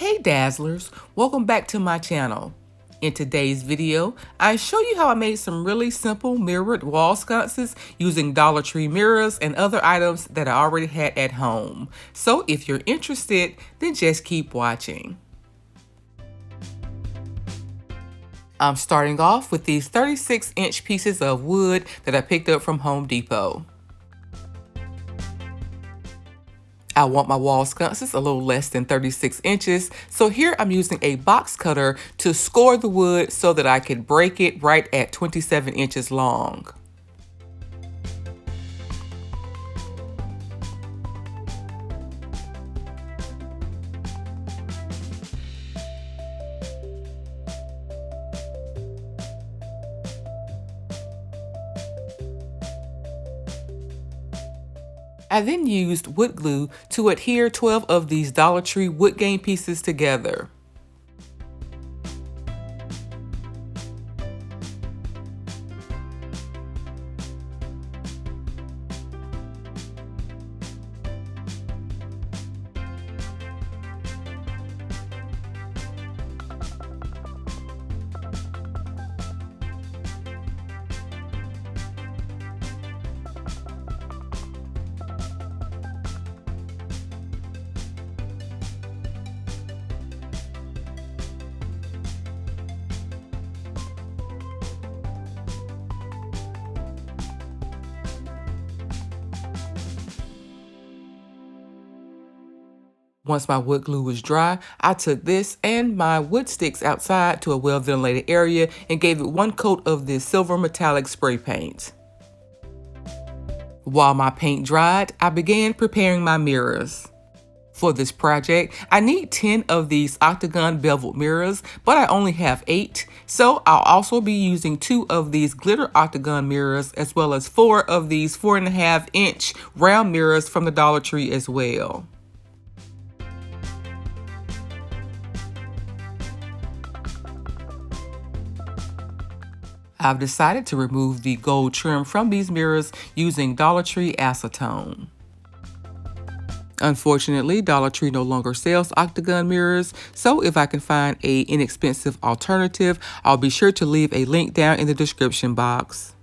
Hey Dazzlers, welcome back to my channel. In today's video, I show you how I made some really simple mirrored wall sconces using Dollar Tree mirrors and other items that I already had at home. So if you're interested, then just keep watching. I'm starting off with these 36-inch pieces of wood that I picked up from Home Depot. I want my wall sconces a little less than 36 inches, so here I'm using a box cutter to score the wood so that I can break it right at 27 inches long. I then used wood glue to adhere 12 of these Dollar Tree wood game pieces together. Once my wood glue was dry, I took this and my wood sticks outside to a well-ventilated area and gave it one coat of this silver metallic spray paint. While my paint dried, I began preparing my mirrors. For this project, I need 10 of these octagon beveled mirrors, but I only have 8, so I'll also be using 2 of these glitter octagon mirrors as well as 4 of these 4.5-inch round mirrors from the Dollar Tree as well. I've decided to remove the gold trim from these mirrors using Dollar Tree acetone. Unfortunately, Dollar Tree no longer sells octagon mirrors, so if I can find an inexpensive alternative, I'll be sure to leave a link down in the description box.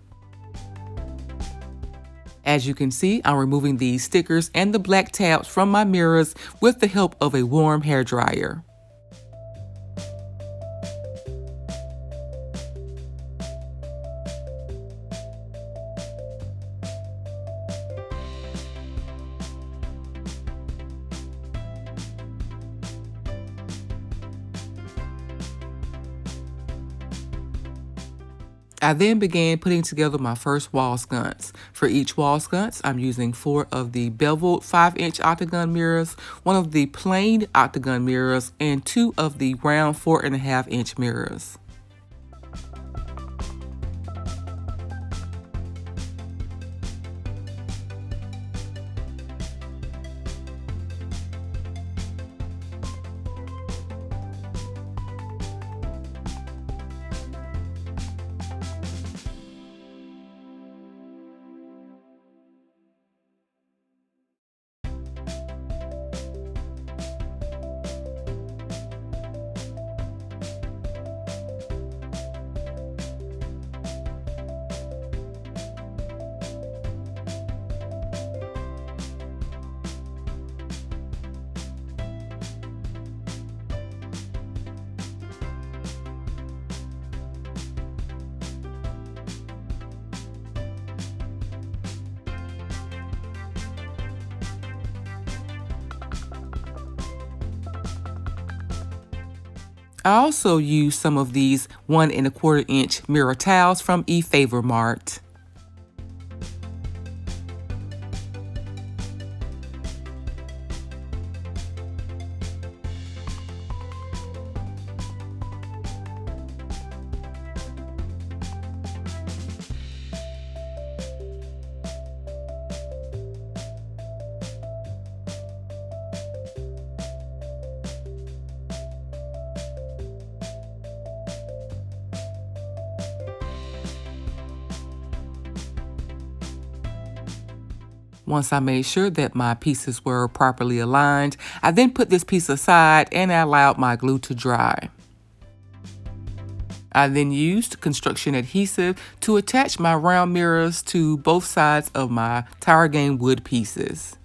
As you can see, I'm removing these stickers and the black tabs from my mirrors with the help of a warm hairdryer. I then began putting together my first wall sconce. For each wall sconce, I'm using 4 of the beveled 5-inch octagon mirrors, 1 of the plain octagon mirrors, and 2 of the round 4.5-inch mirrors. I also used some of these 1.25-inch mirror tiles from eFavor Mart. Once I made sure that my pieces were properly aligned, I then put this piece aside and I allowed my glue to dry. I then used construction adhesive to attach my round mirrors to both sides of my Tower Game wood pieces.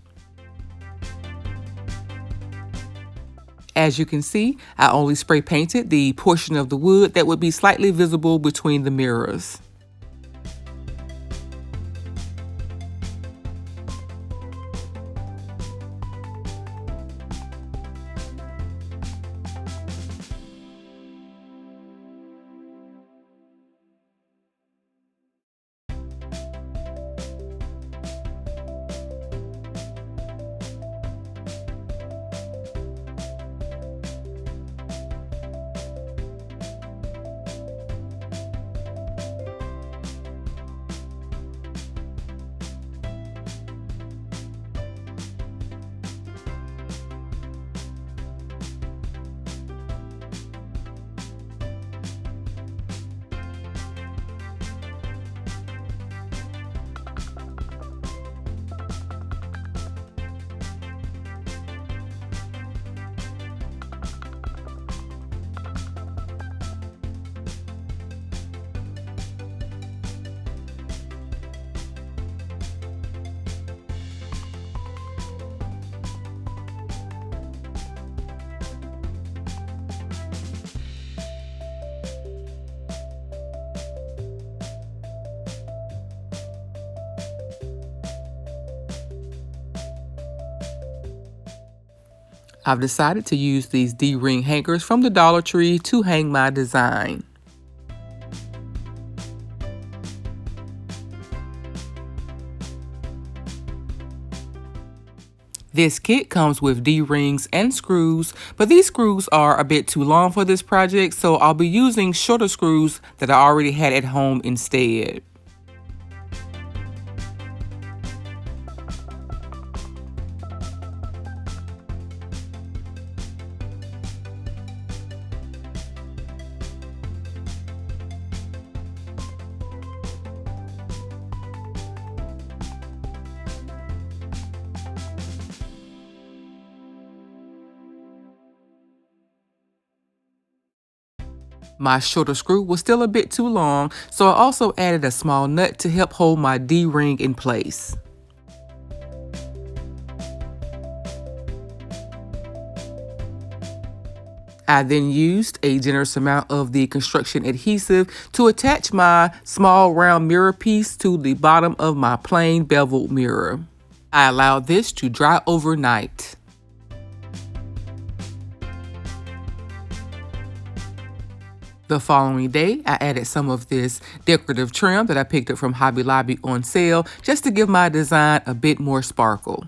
As you can see, I only spray painted the portion of the wood that would be slightly visible between the mirrors. I've decided to use these D-ring hangers from the Dollar Tree to hang my design. This kit comes with D-rings and screws, but these screws are a bit too long for this project, so I'll be using shorter screws that I already had at home instead. My shorter screw was still a bit too long, so I also added a small nut to help hold my D-ring in place. I then used a generous amount of the construction adhesive to attach my small round mirror piece to the bottom of my plain beveled mirror. I allowed this to dry overnight. The following day, I added some of this decorative trim that I picked up from Hobby Lobby on sale just to give my design a bit more sparkle.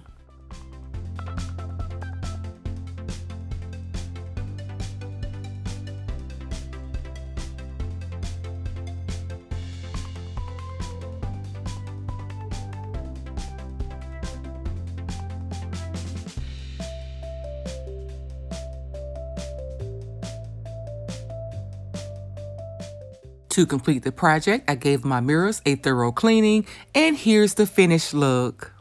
To complete the project, I gave my mirrors a thorough cleaning, and here's the finished look.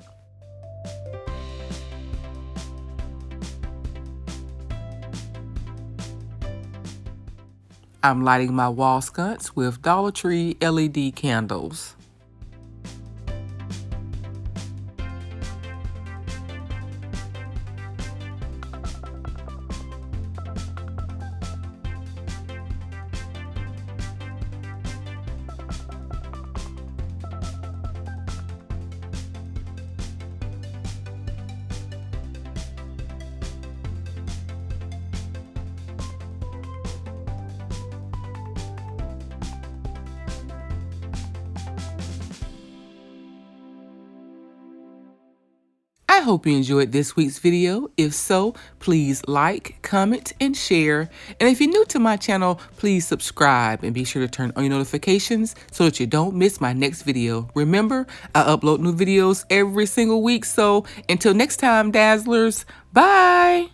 I'm lighting my wall sconce with Dollar Tree LED candles. I hope you enjoyed this week's video. If so, please like, comment, and share. And if you're new to my channel, please subscribe and be sure to turn on your notifications so that you don't miss my next video. Remember, I upload new videos every single week. So until next time, Dazzlers, bye.